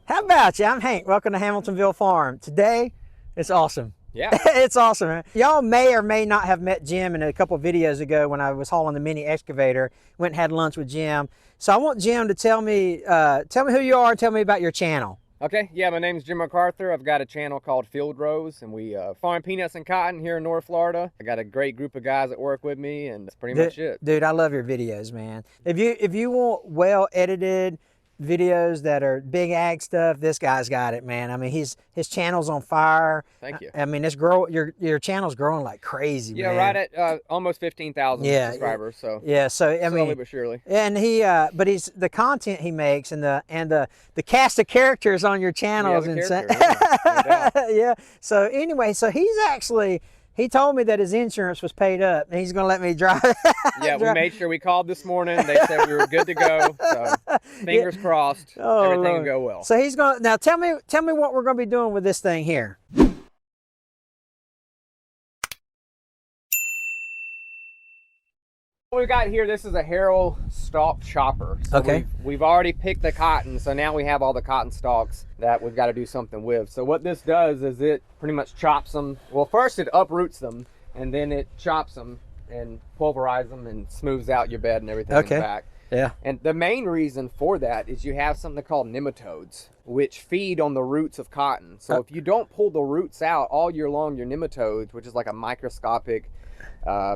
How about you? I'm Hank. Welcome to Hamiltonville Farm. Today, it's awesome. Yeah. It's awesome, man. Y'all may or may not have met Jim in a couple of videos ago when I was hauling the mini excavator. Went and had lunch with Jim. So I want Jim to tell me who you are and tell me about your channel. Okay, yeah, my name is Jim MacArthur. I've got a channel called Field Rows, and we farm peanuts and cotton here in North Florida. I got a great group of guys that work with me, and that's pretty much it. Dude, I love your videos, man. If you want well edited videos that are big ag stuff, this guy's got it, man. I mean, his channel's on fire. Thank you. I mean, your channel's growing like crazy, yeah, man. Right at almost 15,000 subscribers. So yeah, so I mean, slowly but surely. And he, but he's the content he makes and the cast of characters on your channel is insane. Yeah. So anyway, so he told me that his insurance was paid up and he's going to let me drive. Yeah, we made sure we called this morning. They said we were good to go. So fingers crossed, everything will go well. So he's going to, now tell me what we're going to be doing with this thing here. What we got here, this is a harrow stalk chopper. So okay. We've already picked the cotton, so now we have all the cotton stalks that we've got to do something with. So what this does is it pretty much chops them. Well, first it uproots them, and then it chops them and pulverizes them and smooths out your bed and everything in the back. Yeah. And the main reason for that is you have something called nematodes, which feed on the roots of cotton. So if you don't pull the roots out all year long, your nematodes, which is like a microscopic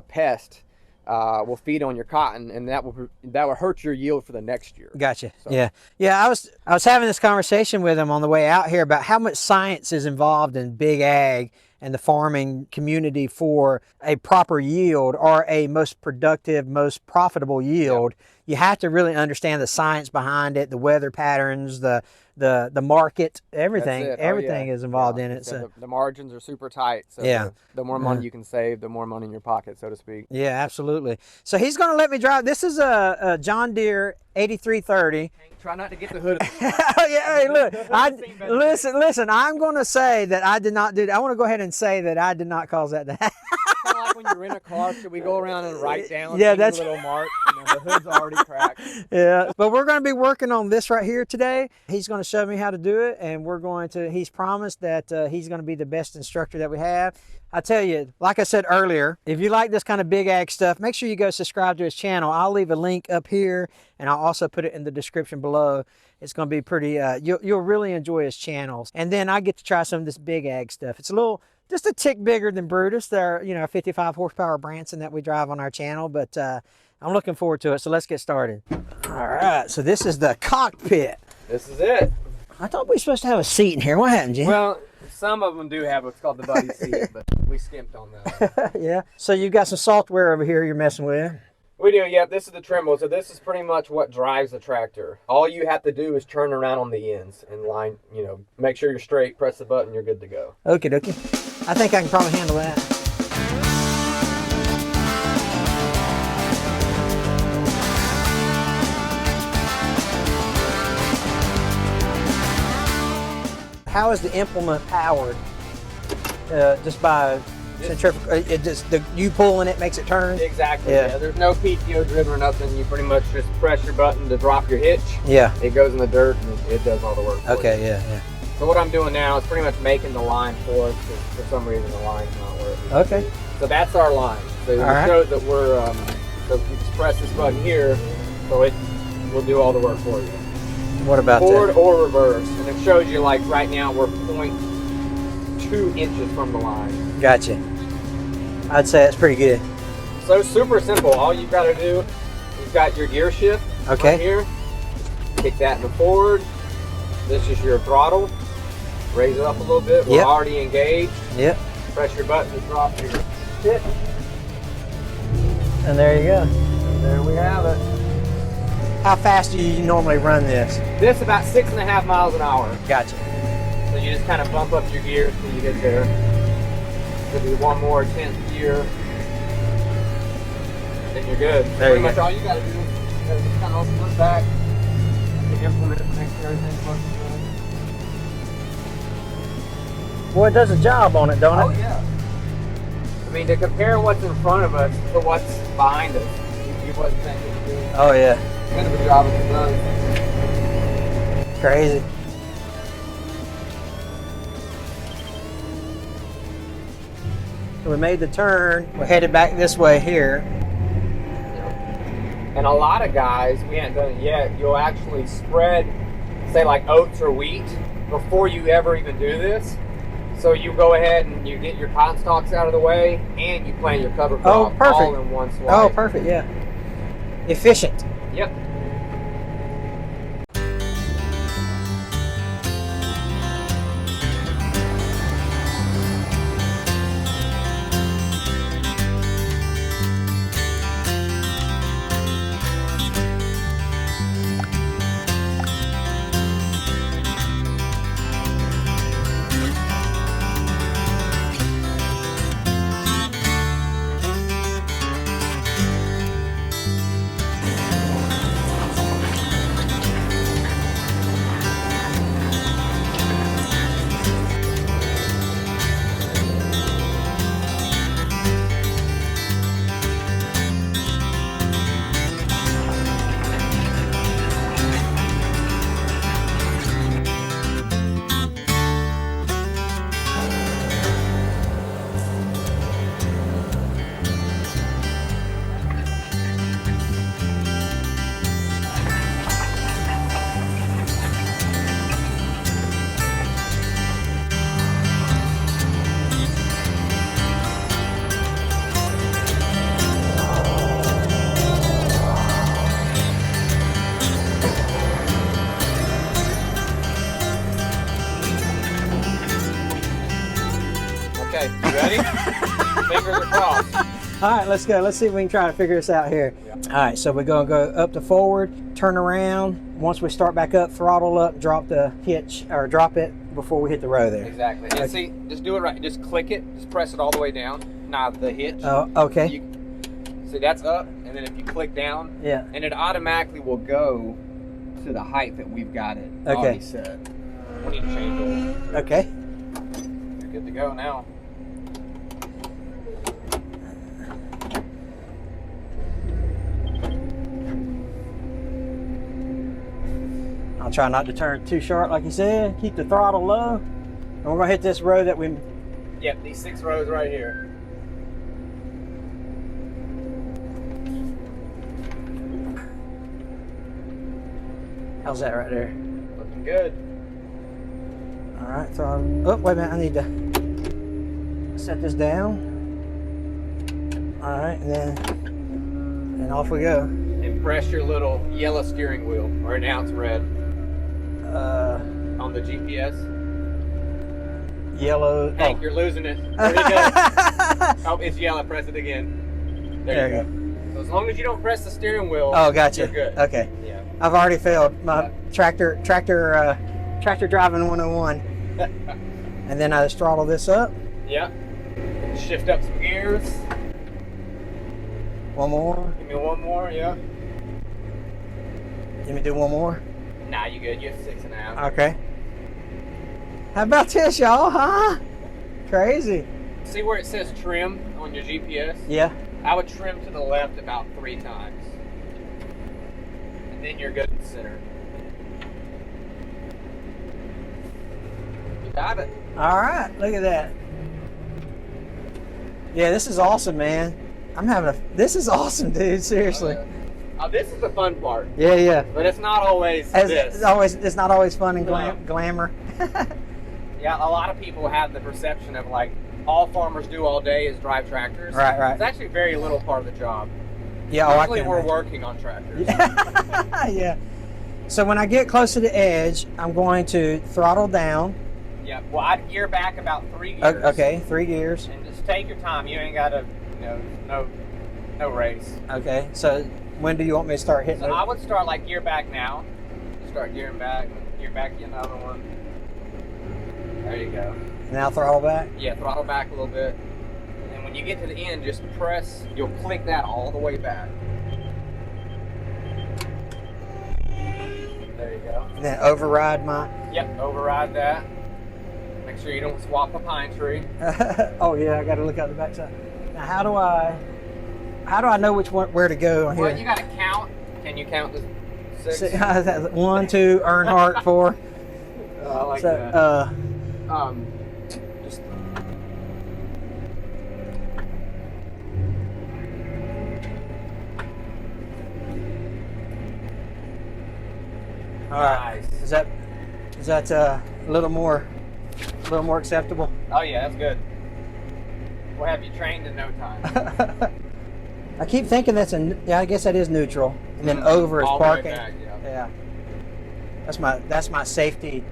pest, will feed on your cotton, and that will hurt your yield for the next year. Gotcha. So. Yeah. I was having this conversation with him on the way out here about how much science is involved in big ag and the farming community for a proper yield or a most productive, most profitable yield. Yep. You have to really understand the science behind it, the weather patterns, the market, everything. Everything is involved in it. So the margins are super tight. So the more money you can save, the more money in your pocket, so to speak. Yeah, absolutely. So he's going to let me drive. This is a John Deere 8330. Try not to get the hood. Oh yeah, hey, look. Listen. I'm going to say that I did not do that. I want to go ahead and say that I did not cause that to happen. Kind of like when you're in a car, should we go around and write down that's a little mark? You know, the hood's already cracked. Yeah, but we're going to be working on this right here today. He's going to show me how to do it, and he's promised that he's going to be the best instructor that we have. I tell you, like I said earlier, if you like this kind of big ag stuff, make sure you go subscribe to his channel. I'll leave a link up here, and I'll also put it in the description below. It's going to be pretty, you'll really enjoy his channels. And then I get to try some of this big ag stuff. It's just a tick bigger than Brutus. They're, 55 horsepower Branson that we drive on our channel, but I'm looking forward to it. So let's get started. All right, so this is the cockpit. This is it. I thought we were supposed to have a seat in here. What happened, Jim? Well, some of them do have what's called the buddy seat, but we skimped on that. Yeah. So you've got some software over here you're messing with. We do, yeah. This is the trimble. So this is pretty much what drives the tractor. All you have to do is turn around on the ends and line, make sure you're straight, press the button, you're good to go. Okay. I think I can probably handle that. How is the implement powered? Just by centrifugal? You pulling it makes it turn? Exactly. Yeah. There's no PTO driven or nothing. You pretty much just press your button to drop your hitch. Yeah. It goes in the dirt and it does all the work. Okay. Yeah. So what I'm doing now is pretty much making the line for us because for some reason the line's not working. Okay. So that's our line. So it shows that we're. So you just press this button here, so it will do all the work for you. What about forward or reverse, and it shows you like right now we're 0.2 inches from the line. Gotcha. I'd say that's pretty good. So super simple. All you've got to do, you've got your gear shift right here. Kick that in the forward. This is your throttle. Raise it up a little bit. We're already engaged. Yep. Press your button to drop your hitch. And there you go. And there we have it. How fast do you normally run this? This about 6.5 miles an hour. Gotcha. So you just kind of bump up your gear until you get there. There'll be one more 10th gear. Then you're good. Pretty much all you got to do is just kind of open this back. You implement it, make sure everything's working good. Boy, it does a job on it, don't it? Oh yeah. I mean, to compare what's in front of us to what's behind us, you wouldn't think it would do. Oh yeah. Kind of a job it does. Crazy. We made the turn. We're headed back this way here. And a lot of guys, we haven't done it yet, you'll actually spread, say like oats or wheat before you ever even do this. So you go ahead and you get your cotton stalks out of the way and you plant your cover crop all in one swipe. Oh, perfect, yeah. Efficient. Yep. Okay, you ready? Fingers are crossed. All right, let's go. Let's see if we can try to figure this out here. Yeah. All right, so we're gonna go up to forward, turn around. Once we start back up, throttle up, drop the hitch, or drop it before we hit the row there. Exactly. And Okay. see, just do it right. Just click it. Just press it all the way down. Not the hitch. Oh, okay. See, that's up, and then if you click down, Yeah. and it automatically will go to the height that we've got it already set. We need to change oil. Okay. You're good to go now. I'll try not to turn too sharp, like you said. Keep the throttle low, and we're gonna hit this row that we. Yep, these 6 rows right here. How's that right there? Looking good. All right, throttle. Oh, wait a minute. I need to set this down. All right, and off we go. And press your little yellow steering wheel, or now it's red. On the GPS. Yellow. Hank, you're losing it. There you go. Oh, it's yellow. Press it again. There you go. So as long as you don't press the steering wheel, Oh, gotcha. you're good. Okay. Yeah. I've already failed my tractor driving 101. And then I just throttle this up. Yeah. Shift up some gears. One more. Give me one more. Yeah. Let me do one more. Nah, you good. You have 6.5. Okay. How about this, y'all? Huh? Crazy. See where it says trim on your GPS? Yeah. I would trim to the left about 3 times. And then you're good in the center. You got it. All right. Look at that. Yeah, this is awesome, man. This is awesome, dude. Seriously. This is the fun part. Yeah, yeah. But it's not always this. It's not always fun and glamour. Yeah, a lot of people have the perception of like all farmers do all day is drive tractors. Right, right. It's actually very little part of the job. Yeah, Actually, we're working on tractors. Yeah. So when I get close to the edge, I'm going to throttle down. Yeah. Well, I'd gear back about 3 gears. Okay, 3 gears. And just take your time. You ain't got to, no race. Okay. So when do you want me to start hitting? So I would start like gear back now. Start gear back, get another one. There you go. Now throttle back. Yeah, throttle back a little bit. And when you get to the end, just press, you'll click that all the way back. There you go. And then override my. Yep, override that. Make sure you don't swap a pine tree. Oh yeah, I got to look out the backside. Now how do I know where to go on Well, here? you got to count. Can you count to 6? 1, 2, Earnhardt, 4. I like So that. Just All right. Nice. Is that a little more acceptable? Oh yeah, that's good. We'll have you trained in no time. I keep thinking I guess that is neutral, and then over is All the way parking. back, Yeah. That's my safety.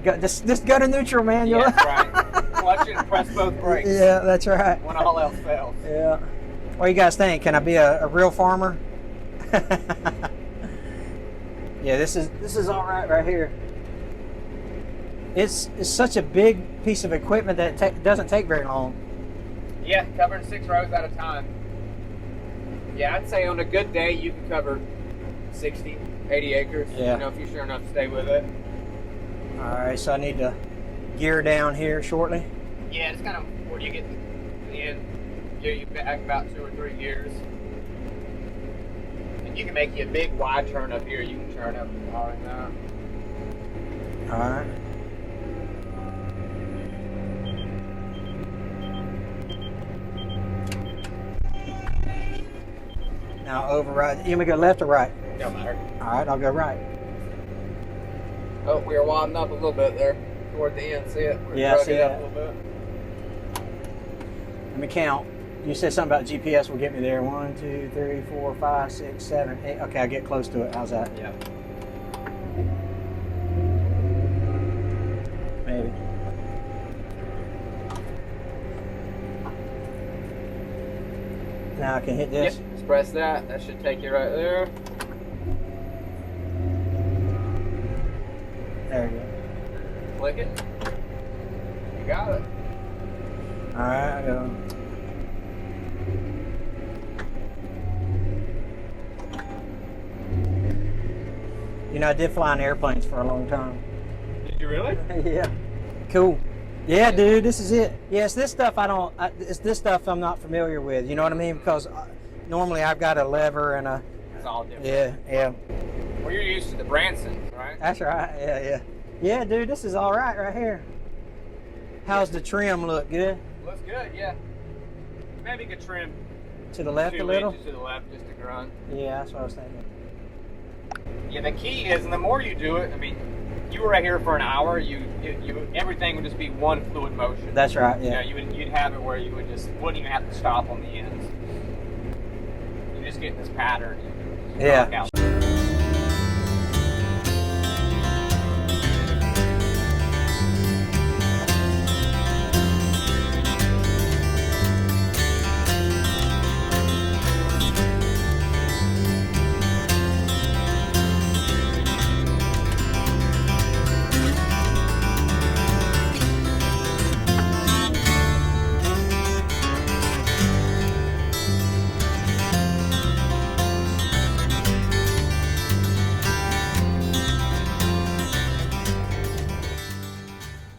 Just go to neutral, man. Yeah, that's right. Clutch it and press both brakes. Yeah, that's right. When all else fails. Yeah. What do you guys think? Can I be a real farmer? Yeah, this is all right here. It's such a big piece of equipment that it doesn't take very long. Yeah, covering 6 rows at a time. Yeah, I'd say on a good day you can cover 60, 80 acres. Yeah. You know, if you're sure enough to stay with it. All right, so I need to gear down here shortly. Yeah, it's kind of where you get to the end. You back about 2 or 3 gears. And you can make you a big wide turn up here. You can turn up the car in that. All right. Now override. You want me to go left or right? Don't matter. All right, I'll go right. Oh, we were winding up a little bit there toward the end. See it? Yeah, I see it up that. a little bit. Let me count. You said something about GPS will get me there. 1, 2, 3, 4, 5, 6, 7, 8. Okay, I'll get close to it. How's that? Yeah. Maybe. Now I can hit this. Yep. Just press that. That should take you right there. There we go. Click it. You got it. All right, I go. You know, I did fly in airplanes for a long time. Did you really? Yeah. Cool. Yeah, dude, this is it. Yes, this stuff it's this stuff I'm not familiar with. You know what I mean? Because normally I've got a lever and a. It's all different. Yeah. Well, you're used to the Branson, right? That's right. Yeah. Yeah, dude, this is all right here. How's the trim look? Good? Looks good, yeah. Maybe you could trim To the left 2 a little? inches to the left just to grunt. Yeah, that's what I was thinking. Yeah, the key is, and the more you do it, I mean, you were right here for an hour. You everything would just be one fluid motion. That's right. Yeah. You know, you'd have it where you wouldn't even have to stop on the ends. You just get this pattern. Yeah. Work out.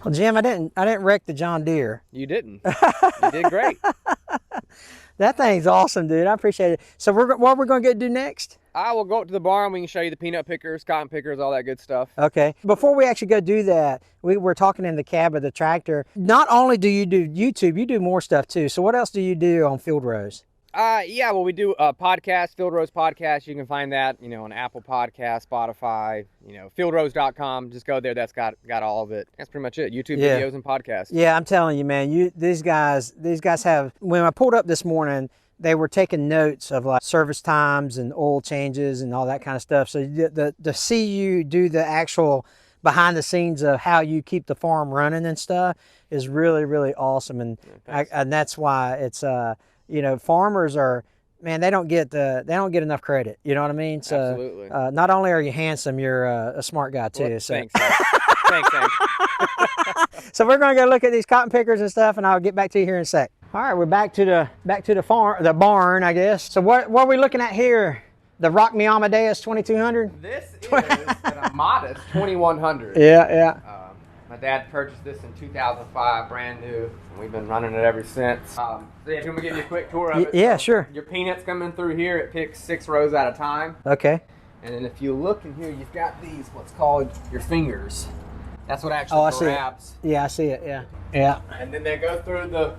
Well, Jim, I didn't wreck the John Deere. You didn't. You did great. That thing's awesome, dude. I appreciate it. So what we're going to do next? I will go up to the barn. We can show you the peanut pickers, cotton pickers, all that good stuff. Okay. Before we actually go do that, we were talking in the cab of the tractor. Not only do you do YouTube, you do more stuff too. So what else do you do on Field Rows? Yeah, well, we do a podcast, Field Rows Podcast. You can find that, on Apple Podcast, Spotify, fieldrows.com. Just go there. That's got all of it. That's pretty much it. YouTube videos and podcasts. Yeah, I'm telling you, man, these guys have, when I pulled up this morning, they were taking notes of like service times and oil changes and all that kind of stuff. So to see you do the actual behind the scenes of how you keep the farm running and stuff is really, really awesome. And and that's why it's, farmers are, man, they don't get enough credit. You know what I mean? So, absolutely. Not only are you handsome, you're a smart guy too. Well, so. Thanks. Thanks. So we're going to go look at these cotton pickers and stuff, and I'll get back to you here in a sec. All right, we're back to the barn, I guess. So what are we looking at here? The Rock Me Amadeus 2200? This is a modest 2100. Yeah. My dad purchased this in 2005, brand new. And we've been running it ever since. So if you want to give you a quick tour of it. Yeah, sure. Your peanuts coming through here, it picks 6 rows at a time. Okay. And then if you look in here, you've got these, what's called your fingers. That's what actually grabs. Yeah, I see it, yeah. And then they go through the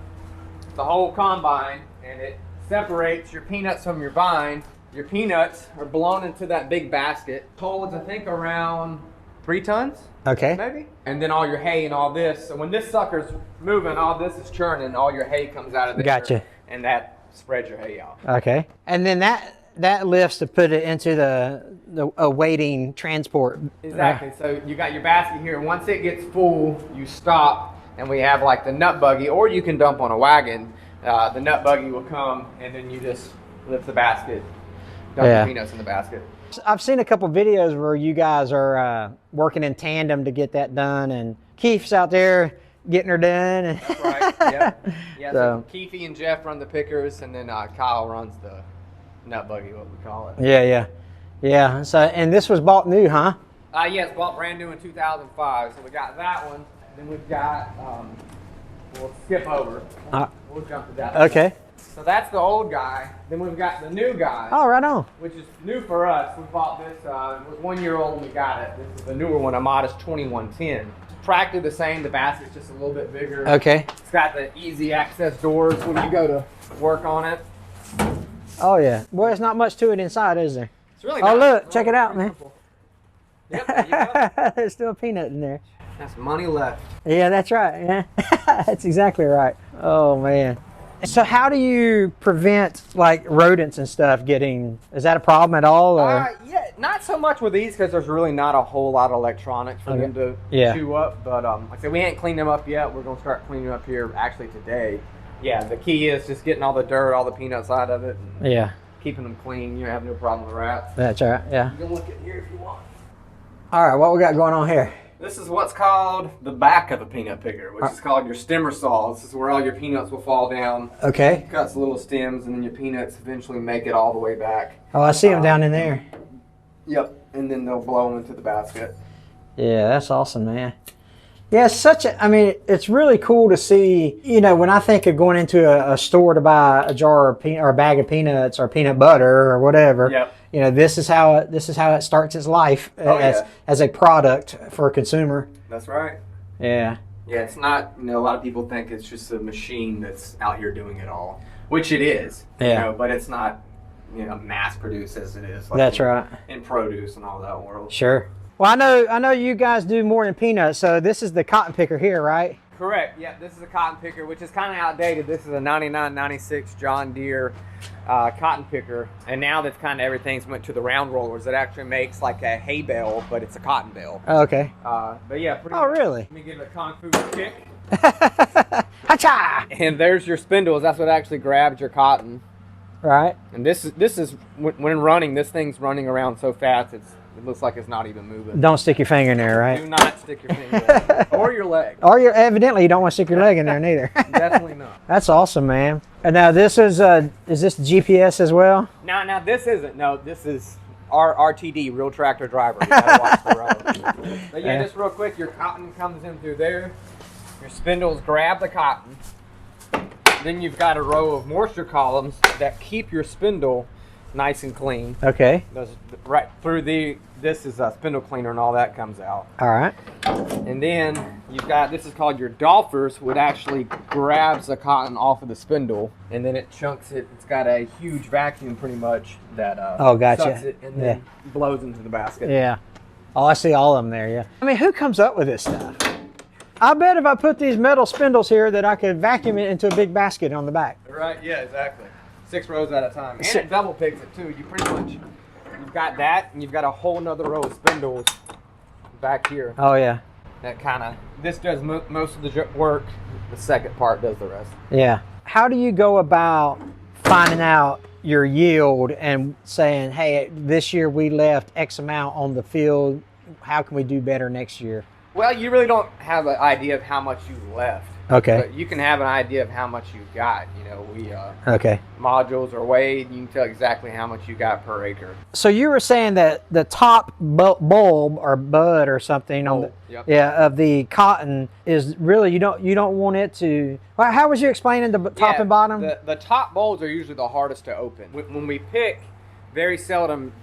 whole combine, and it separates your peanuts from your vine. Your peanuts are blown into that big basket. Holds, I think, around 3 tons. Okay. Maybe. And then all your hay and all this. So when this sucker's moving, all this is churning. All your hay comes out of there. Gotcha. And that spreads your hay out. Okay. And then that lifts to put it into the awaiting transport. Exactly. So you got your basket here. Once it gets full, you stop, and we have like the nut buggy, or you can dump on a wagon. The nut buggy will come, and then you just lift the basket, dump the peanuts in the basket. I've seen a couple videos where you guys are working in tandem to get that done, and Keith's out there getting her done. That's right. Yeah. So Keithy and Jeff run the pickers, and then Kyle runs the nut buggy, what we call it. Yeah. So, and this was bought new, huh? Yes, bought brand new in 2005. So we got that one. Then we've got. We'll skip over. We'll jump to that. Okay. So that's the old guy. Then we've got the new guy. Oh, right on. Which is new for us. We bought this. It was 1 year old when we got it. This is the newer one, a Modest 2110. Practically the same. The basket's just a little bit bigger. Okay. It's got the easy access doors when you go to work on it. Oh yeah. Boy, there's not much to it inside, is there? It's really Oh, nice. look, check it out, man. Simple. Yep, there you go. There's still a peanut in there. That's money left. Yeah, that's right. Yeah, that's exactly right. Oh man. So how do you prevent like rodents and stuff getting? Is that a problem at all? Or? Yeah, not so much with these because there's really not a whole lot of electronics for them to chew up. But like I said, we ain't cleaned them up yet. We're gonna start cleaning them up here actually today. Yeah, the key is just getting all the dirt, all the peanuts out of it. And keeping them clean. You have no problem with rats. That's right. Yeah. You can look at here if you want. All right, what we got going on here? This is what's called the back of a peanut picker, which is called your stemmer saw. This is where all your peanuts will fall down. Okay. Cuts the little stems, and then your peanuts eventually make it all the way back. Oh, I see them down in there. Yep, and then they'll blow into the basket. Yeah, that's awesome, man. Yeah, it's really cool to see, you know, when I think of going into a store to buy a jar of or a bag of peanuts or peanut butter or whatever. Yep. You know, this is how it starts its life as a product for a consumer. That's right. Yeah. Yeah, it's not, you know, a lot of people think it's just a machine that's out here doing it all, which it is. Yeah. You know, but it's not, you know, mass produced as it is. Like that's right. In produce and all that world. Sure. Well, I know you guys do more than peanuts, so this is the cotton picker here, right? Correct. Yeah, this is a cotton picker, which is kind of outdated. This is a 99-96 John Deere cotton picker, and now that's kind of everything's went to the round rollers. It actually makes like a hay bale, but it's a cotton bale. Oh, okay. But yeah. Really? Let me give it a kung fu kick. Ha-cha! And there's your spindles. That's what actually grabs your cotton. Right. And this is when running. This thing's running around so fast. It looks like it's not even moving. Don't stick your finger in there, right? Do not stick your finger in there. Or your leg. Or evidently you don't want to stick your leg in there neither. Definitely not. That's awesome, man. And now this is this GPS as well? Now this isn't. No, this is our RTD, real tractor driver. You gotta watch the road. But yeah, just real quick, your cotton comes in through there. Your spindles grab the cotton. Then you've got a row of moisture columns that keep your spindle nice and clean. Okay. Right through this is a spindle cleaner and all that comes out. All right. And then you've got, this is called your dolphers, which actually grabs the cotton off of the spindle and then it chunks it. It's got a huge vacuum pretty much that gotcha. sucks it and then blows into the basket. Yeah. Oh, I see all of them there, yeah. I mean, who comes up with this stuff? I bet if I put these metal spindles here that I could vacuum it into a big basket on the back. Right, yeah, exactly. 6 rows at a time. And it double picks it too. You pretty much, you've got that and you've got a whole nother row of spindles back here. Oh yeah. That kind of, this does most of the work. The second part does the rest. Yeah. How do you go about finding out your yield and saying, hey, this year we left X amount on the field. How can we do better next year? Well, you really don't have an idea of how much you left. Okay. But you can have an idea of how much you got. You know, okay. Modules are weighed. You can tell exactly how much you got per acre. So you were saying that the top bulb or bud or something on of the cotton is really you don't want it to. Well, how was you explaining the top and bottom? The top bulbs are usually the hardest to open. When we pick, very seldom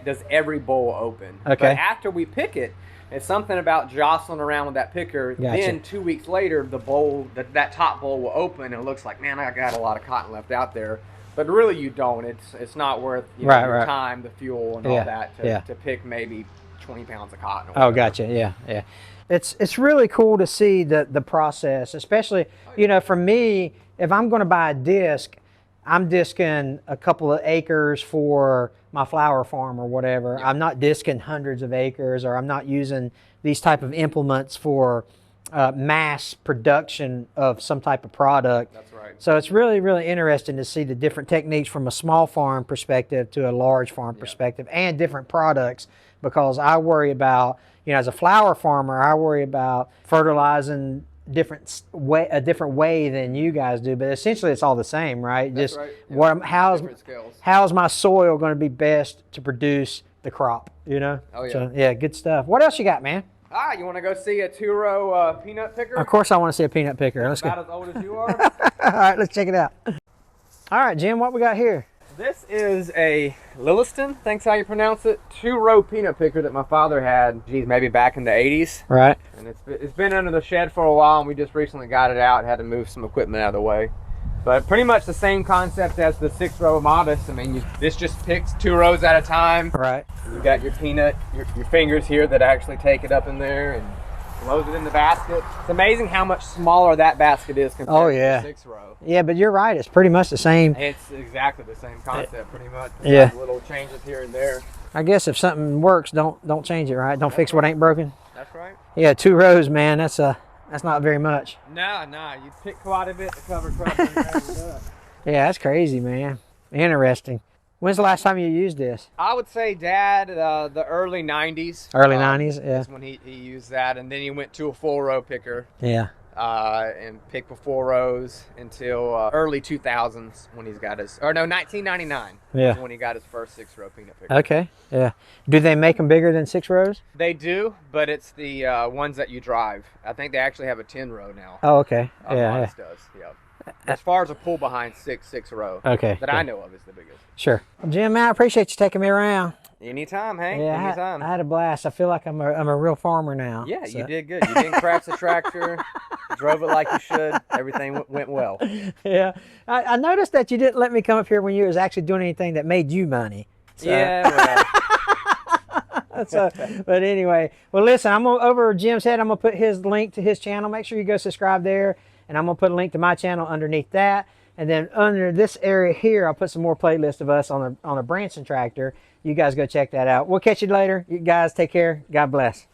does every bowl open. Okay. But after we pick it. It's something about jostling around with that picker. Gotcha. Then 2 weeks later, the bowl, that top bowl will open, and it looks like, man, I got a lot of cotton left out there. But really, you don't. It's not worth your time, the fuel, and all that to pick maybe 20 pounds of cotton. Oh, gotcha. Yeah, yeah. It's really cool to see the process, especially, you know, for me, if I'm going to buy a disc, I'm disking a couple of acres for my flower farm or whatever. I'm not disking hundreds of acres, or I'm not using these type of implements for mass production of some type of product. That's right. So it's really, really interesting to see the different techniques from a small farm perspective to a large farm perspective, and different products, because I worry about, you know, as a flower farmer, I worry about fertilizing a different way than you guys do, but essentially it's all the same, right? That's Just right. Yeah. how's my soil going to be best to produce the crop, you know? Oh, yeah. So, yeah, good stuff. What else you got, man? You want to go see a 2-row peanut picker? Of course I want to see a peanut picker. Let's go. About as old as you are. All right, let's check it out. All right, Jim, what we got here? This is a Lilliston, thanks how you pronounce it, 2-row peanut picker that my father had, geez, maybe back in the 80s. Right. And it's been under the shed for a while, and we just recently got it out and had to move some equipment out of the way. But pretty much the same concept as the 6-row Modest. I mean, this just picks 2 rows at a time. Right. You got your peanut, your fingers here that actually take it up in there and loads it in the basket. It's amazing how much smaller that basket is compared to the 6-row. Yeah, but you're right. It's pretty much the same. It's exactly the same concept, pretty much. Yeah. Little changes here and there. I guess if something works, don't change it, right? Don't fix what ain't broken. That's right. Yeah, 2 rows, man. That's not very much. No, you pick quite a bit to cover crop. Yeah, that's crazy, man. Interesting. When's the last time you used this? I would say Dad, the early 90s. Early 90s, yeah. That's when he used that, and then he went to a 4-row picker. Yeah. And picked for 4 rows until early 2000s when he's got his, or no, 1999. Yeah. When he got his first 6-row peanut picker. Okay, yeah. Do they make them bigger than 6 rows? They do, but it's the ones that you drive. I think they actually have a 10-row now. Oh, okay. Yeah. Modest does, yeah. As far as a pull behind 6-row. Okay. That I know of is the biggest. Sure. Well, Jim, man, I appreciate you taking me around. Anytime, Hank. Yeah, Anytime. I had a blast. I feel like I'm a real farmer now. Yeah, so. you did good. You didn't crash the tractor. You drove it like you should. Everything went well. Yeah. I noticed that you didn't let me come up here when you was actually doing anything that made you money. So. Yeah, well. But anyway, well, listen, I'm over Jim's head. I'm going to put his link to his channel. Make sure you go subscribe there. And I'm going to put a link to my channel underneath that. And then under this area here, I'll put some more playlists of us on a Branson tractor. You guys go check that out. We'll catch you later. You guys take care. God bless.